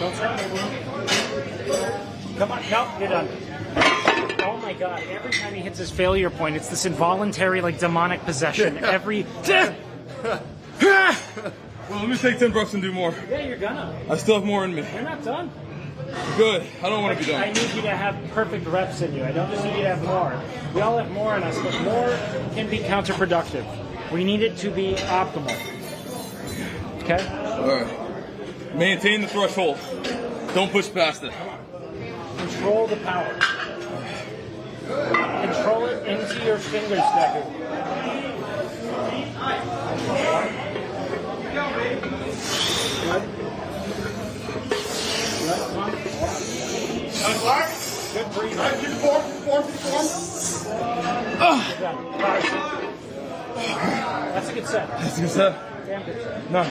Don't stop moving. Come on, no, you're done. Oh my God, every time he hits his failure point, it's this involuntary, like, demonic possession. Every... Well, let me take 10 reps and do more. Yeah, you're gonna. I still have more in me. You're not done. Good. I don't want to be done. I need you to have perfect reps in you. I don't just need you to have more. We all have more in us, but more can be counterproductive. We need it to be optimal. Okay? All right. Maintain the threshold. Don't push past it. Control the power. Control it into your fingers, Deku. Good. Good breathing. That's a good set. That's a good set. Damn good set. No.